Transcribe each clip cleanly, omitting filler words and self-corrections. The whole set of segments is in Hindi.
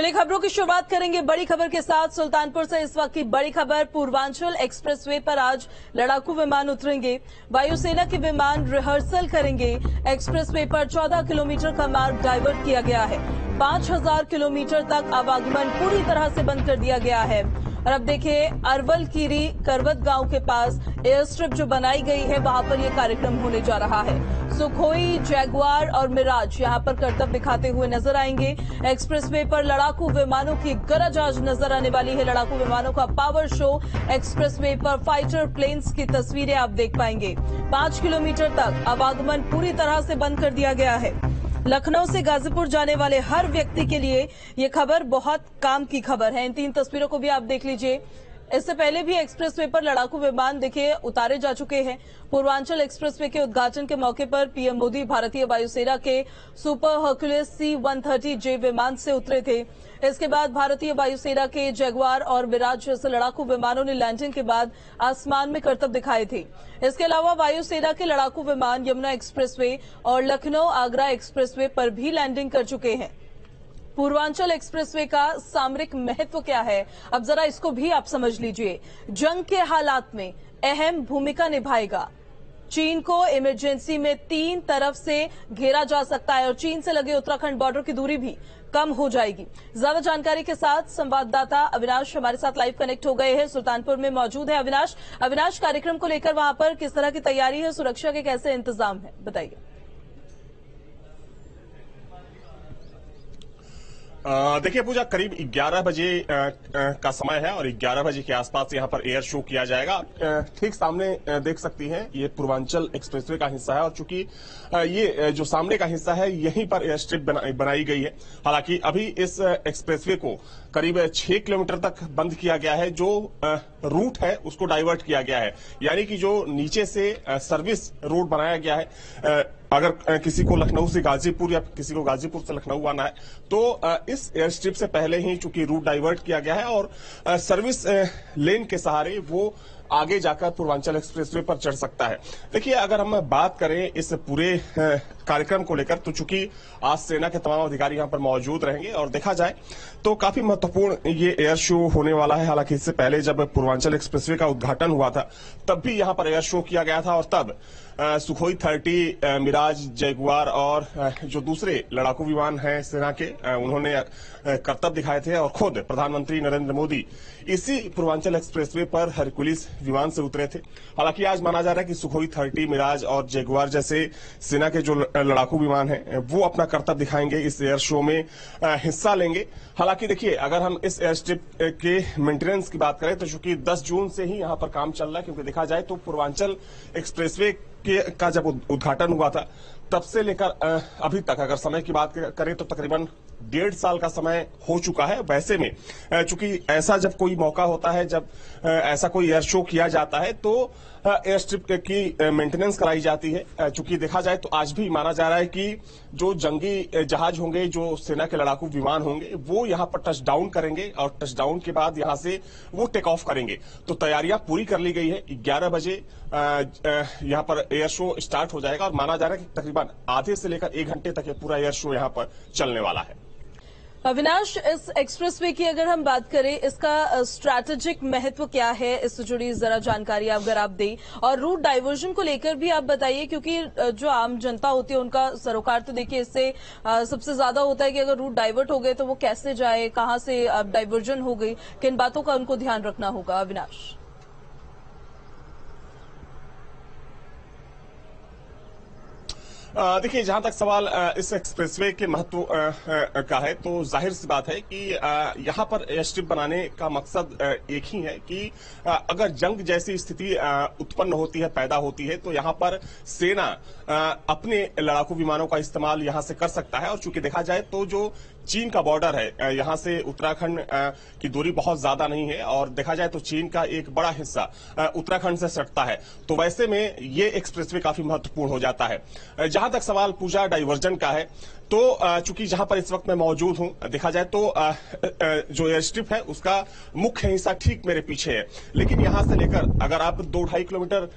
बड़ी खबरों की शुरुआत करेंगे बड़ी खबर के साथ। सुल्तानपुर से इस वक्त की बड़ी खबर, पूर्वांचल एक्सप्रेसवे पर आज लड़ाकू विमान उतरेंगे। वायुसेना के विमान रिहर्सल करेंगे। एक्सप्रेसवे पर 14 किलोमीटर का मार्ग डाइवर्ट किया गया है। 5000 किलोमीटर तक आवागमन पूरी तरह से बंद कर दिया गया है। और अब देखिए, अरवल कीरी करवत गांव के पास एयर स्ट्रिप जो बनाई गई है, वहां पर यह कार्यक्रम होने जा रहा है। सुखोई, जैगुआर और मिराज यहां पर करतब दिखाते हुए नजर आएंगे। एक्सप्रेसवे पर लड़ाकू विमानों की गरज आज नजर आने वाली है। लड़ाकू विमानों का पावर शो। एक्सप्रेसवे पर फाइटर प्लेन्स की तस्वीरें आप देख पाएंगे। 5 किलोमीटर तक आवागमन पूरी तरह से बंद कर दिया गया है। लखनऊ से गाजीपुर जाने वाले हर व्यक्ति के लिए ये खबर बहुत काम की खबर है। इन 3 तस्वीरों को भी आप देख लीजिए। इससे पहले भी एक्सप्रेसवे पर लड़ाकू विमान देखिए उतारे जा चुके हैं। पूर्वांचल एक्सप्रेसवे के उद्घाटन के मौके पर पीएम मोदी भारतीय वायुसेना के सुपर हर्कुलिस C-130J विमान से उतरे थे। इसके बाद भारतीय वायुसेना के जैगुआर और मिराज जैसे लड़ाकू विमानों ने लैंडिंग के बाद आसमान में करतब दिखाए थे। इसके अलावा वायुसेना के लड़ाकू विमान यमुना एक्सप्रेसवे और लखनऊ आगरा एक्सप्रेसवे पर भी लैंडिंग कर चुके हैं। पूर्वांचल एक्सप्रेसवे का सामरिक महत्व क्या है, अब जरा इसको भी आप समझ लीजिए। जंग के हालात में अहम भूमिका निभाएगा। चीन को इमरजेंसी में 3 तरफ से घेरा जा सकता है और चीन से लगे उत्तराखंड बॉर्डर की दूरी भी कम हो जाएगी। ज्यादा जानकारी के साथ संवाददाता अविनाश हमारे साथ लाइव कनेक्ट हो गए हैं, सुल्तानपुर में मौजूद है। अविनाश, कार्यक्रम को लेकर वहां पर किस तरह की तैयारी है, सुरक्षा के कैसे इंतजाम है, बताइए। देखिए पूजा, करीब 11 बजे का समय है और 11 बजे के आसपास यहां पर एयर शो किया जाएगा। ठीक सामने देख सकती हैं, ये पूर्वांचल एक्सप्रेसवे का हिस्सा है और चूंकि ये जो सामने का हिस्सा है यहीं पर एयर स्ट्रिप बनाई गई है। हालांकि अभी इस एक्सप्रेसवे को करीब 6 किलोमीटर तक बंद किया गया है। जो रूट है उसको डाइवर्ट किया गया है, यानी कि जो नीचे से सर्विस रूट बनाया गया है। अगर किसी को लखनऊ से गाजीपुर या किसी को गाजीपुर से लखनऊ आना है तो इस एयर स्ट्रिप से पहले ही चूंकि रूट डाइवर्ट किया गया है और सर्विस लेन के सहारे वो आगे जाकर पूर्वांचल एक्सप्रेसवे पर चढ़ सकता है। देखिए, अगर हम बात करें इस पूरे कार्यक्रम को लेकर तो चूंकि आज सेना के तमाम अधिकारी यहां पर मौजूद रहेंगे और देखा जाए तो काफी महत्वपूर्ण ये एयर शो होने वाला है। हालांकि इससे पहले जब पूर्वांचल एक्सप्रेसवे का उद्घाटन हुआ था तब भी यहां पर एयर शो किया गया था और तब सुखोई 30, मिराज, जैगुआर और जो दूसरे लड़ाकू विमान हैं सेना के, उन्होंने करतब दिखाए थे और खुद प्रधानमंत्री नरेंद्र मोदी इसी पूर्वांचल एक्सप्रेसवे पर हरकुलिस विमान से उतरे थे। हालांकि आज माना जा रहा है कि सुखोई 30, मिराज और जैगुआर जैसे सेना के जो लड़ाकू विमान हैं वो अपना करतब दिखाएंगे, इस एयर शो में हिस्सा लेंगे। हालांकि देखिए, अगर हम इस एयर स्ट्रिप के मेंटेनेंस की बात करें तो चूंकि 10 जून से ही यहां पर काम चल रहा है, क्योंकि देखा जाए तो पूर्वांचल एक्सप्रेसवे का जब उद्घाटन हुआ था तब से लेकर अभी तक अगर समय की बात करें तो तकरीबन 1.5 साल का समय हो चुका है। वैसे में चूंकि ऐसा जब कोई मौका होता है, जब ऐसा कोई एयर शो किया जाता है तो एयर स्ट्रिप की मेंटेनेंस कराई जाती है। चूंकि देखा जाए तो आज भी माना जा रहा है कि जो जंगी जहाज होंगे, जो सेना के लड़ाकू विमान होंगे, वो यहां पर टच डाउन करेंगे और टच डाउन के बाद यहां से वो टेक ऑफ करेंगे। तो तैयारियां पूरी कर ली गई है। 11 बजे यहां पर एयर शो स्टार्ट हो जाएगा और माना जा रहा है कि तकरीबन आधे से लेकर 1 घंटे तक ये पूरा एयर शो यहां पर चलने वाला है। अविनाश, इस एक्सप्रेसवे की अगर हम बात करें, इसका स्ट्रैटेजिक महत्व क्या है, इससे जुड़ी जरा जानकारी अगर आप दें और रूट डाइवर्जन को लेकर भी आप बताइए, क्योंकि जो आम जनता होती है उनका सरोकार तो देखिए इससे सबसे ज्यादा होता है कि अगर रूट डाइवर्ट हो गए तो वो कैसे जाए, कहां से डाइवर्जन हो गई, किन बातों का उनको ध्यान रखना होगा। अविनाश, देखिए, जहां तक सवाल इस एक्सप्रेसवे के महत्व का है तो जाहिर सी बात है कि यहां पर एयर स्ट्रिप बनाने का मकसद एक ही है कि अगर जंग जैसी स्थिति उत्पन्न होती है, पैदा होती है, तो यहां पर सेना अपने लड़ाकू विमानों का इस्तेमाल यहां से कर सकता है। और चूंकि देखा जाए तो जो चीन का बॉर्डर है, यहां से उत्तराखंड की दूरी बहुत ज्यादा नहीं है और देखा जाए तो चीन का एक बड़ा हिस्सा उत्तराखंड से सटता है। तो वैसे में ये एक्सप्रेसवे काफी महत्वपूर्ण हो जाता है। जहां तक सवाल पूजा डाइवर्जन का है तो चूंकि जहां पर इस वक्त मैं मौजूद हूं, देखा जाए तो जो एयर स्ट्रिप है उसका मुख्य हिस्सा ठीक मेरे पीछे है, लेकिन यहां से लेकर अगर आप 2-2.5 किलोमीटर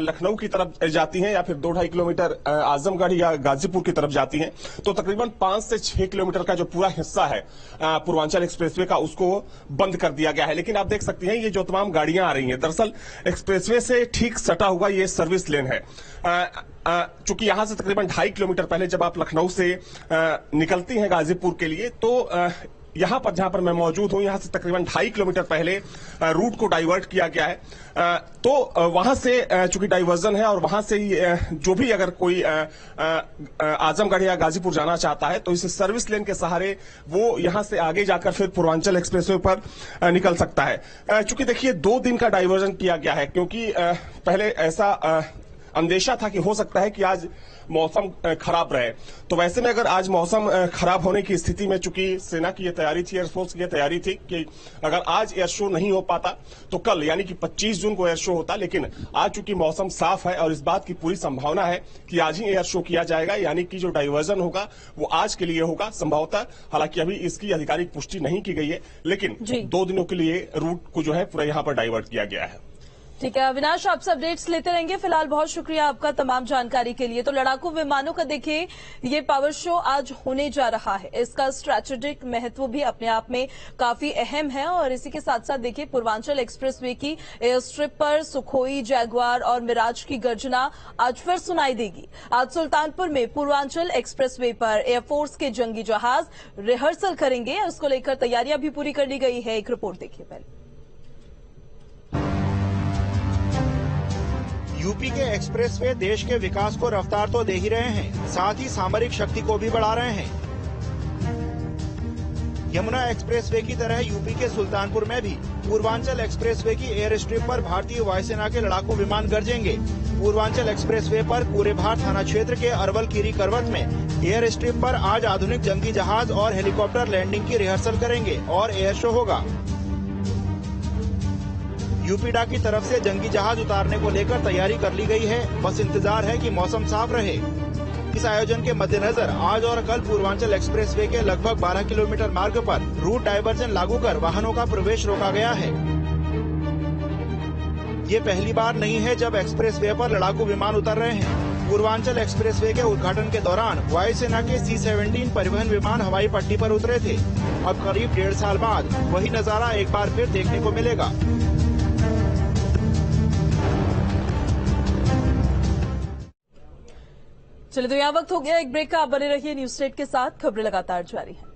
लखनऊ की तरफ जाती हैं या फिर 2-2.5 किलोमीटर आजमगढ़ या गाजीपुर की तरफ जाती हैं, तो तकरीबन 5 से 6 किलोमीटर का जो पूरा हिस्सा है पूर्वांचल एक्सप्रेसवे का, उसको बंद कर दिया गया है। लेकिन आप देख सकती हैं ये जो तमाम गाड़ियां आ रही हैं, दरअसल एक्सप्रेसवे से ठीक सटा हुआ ये सर्विस लेन है। चूंकि यहां से तकरीबन 2.5 किलोमीटर पहले जब आप लखनऊ से निकलती हैं गाजीपुर के लिए, तो यहां पर जहां पर मैं मौजूद हूं, यहां से तकरीबन 2.5 किलोमीटर पहले रूट को डाइवर्ट किया गया है। तो वहां से चूंकि डाइवर्जन है और वहां से जो भी अगर कोई आजमगढ़ या गाजीपुर जाना चाहता है तो इस सर्विस लेन के सहारे वो यहां से आगे जाकर फिर पूर्वांचल एक्सप्रेसवे पर निकल सकता है। चूंकि देखिए 2 दिन का डाइवर्जन किया गया है, क्योंकि पहले ऐसा अंदेशा था कि हो सकता है कि आज मौसम खराब रहे। तो वैसे में अगर आज मौसम खराब होने की स्थिति में, चूंकि सेना की यह तैयारी थी, एयरफोर्स की यह तैयारी थी कि अगर आज एयर शो नहीं हो पाता तो कल यानी कि 25 जून को एयर शो होता। लेकिन आज चूंकि मौसम साफ है और इस बात की पूरी संभावना है कि आज ही एयर शो किया जाएगा, यानी कि जो डाइवर्जन होगा वो आज के लिए होगा संभवतः। हालांकि अभी इसकी आधिकारिक पुष्टि नहीं की गई है, लेकिन 2 दिनों के लिए रूट को जो है पूरा यहां पर डाइवर्ट किया गया है। ठीक है अविनाश, आपसे अपडेट्स लेते रहेंगे। फिलहाल बहुत शुक्रिया आपका तमाम जानकारी के लिए। तो लड़ाकू विमानों का देखिए ये पावर शो आज होने जा रहा है, इसका स्ट्रैटेजिक महत्व भी अपने आप में काफी अहम है। और इसी के साथ साथ देखिए पूर्वांचल एक्सप्रेसवे की एयर स्ट्रिप पर सुखोई, जैगुआर और मिराज की गर्जना आज फिर सुनाई देगी। आज सुल्तानपुर में पूर्वांचल एक्सप्रेसवे पर एयरफोर्स के जंगी जहाज रिहर्सल करेंगे, उसको लेकर तैयारियां भी पूरी कर ली गई है। एक रिपोर्ट देखिए पहले। यूपी के एक्सप्रेसवे देश के विकास को रफ्तार तो दे ही रहे हैं, साथ ही सामरिक शक्ति को भी बढ़ा रहे हैं। यमुना एक्सप्रेसवे की तरह यूपी के सुल्तानपुर में भी पूर्वांचल एक्सप्रेसवे की एयर स्ट्रिप पर भारतीय वायुसेना के लड़ाकू विमान गरजेंगे। पूर्वांचल एक्सप्रेसवे पर कूरेभार थाना क्षेत्र के अरवल कीरी करवत में एयर स्ट्रिप पर आज आधुनिक जंगी जहाज और हेलीकॉप्टर लैंडिंग की रिहर्सल करेंगे और एयर शो होगा। यूपीडा की तरफ से जंगी जहाज उतारने को लेकर तैयारी कर ली गई है, बस इंतजार है कि मौसम साफ रहे। इस आयोजन के मद्देनजर आज और कल पूर्वांचल एक्सप्रेसवे के लगभग 12 किलोमीटर मार्ग पर रूट डाइवर्जन लागू कर वाहनों का प्रवेश रोका गया है। ये पहली बार नहीं है जब एक्सप्रेसवे पर लड़ाकू विमान उतर रहे हैं। पूर्वांचल एक्सप्रेसवे के उद्घाटन के दौरान वायुसेना के C-17 परिवहन विमान हवाई पट्टी पर उतरे थे। अब करीब 1.5 साल बाद वही नजारा एक बार फिर देखने को मिलेगा। चलिए तो यहाँ वक्त हो गया एक ब्रेक का। आप बने रहिए न्यूज स्टेट के साथ, खबरें लगातार जारी हैं।